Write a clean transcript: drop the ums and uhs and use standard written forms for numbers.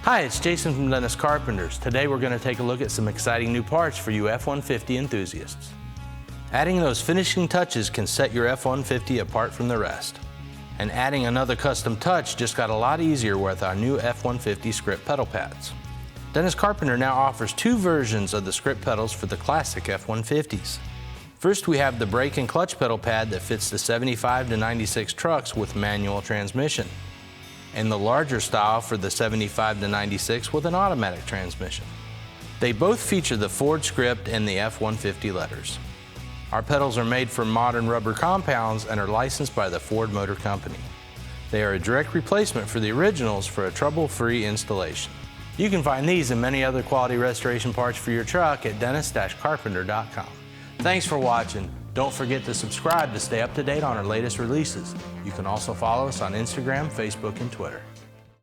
Hi, it's Jason from Dennis Carpenters. Today we're going to take a look at some exciting new parts for you F-150 enthusiasts. Adding those finishing touches can set your F-150 apart from the rest. And adding another custom touch just got a lot easier with our new F-150 Script pedal pads. Dennis Carpenter now offers two versions of the Script pedals for the classic F-150s. First, we have the brake and clutch pedal pad that fits the 75 to 96 trucks with manual transmission, and the larger style for the 75 to 96 with an automatic transmission. They both feature the Ford Script and the F-150 letters. Our pedals are made from modern rubber compounds and are licensed by the Ford Motor Company. They are a direct replacement for the originals for a trouble-free installation. You can find these and many other quality restoration parts for your truck at dennis-carpenter.com. Thanks for watching. Don't forget to subscribe to stay up to date on our latest releases. You can also follow us on Instagram, Facebook, and Twitter.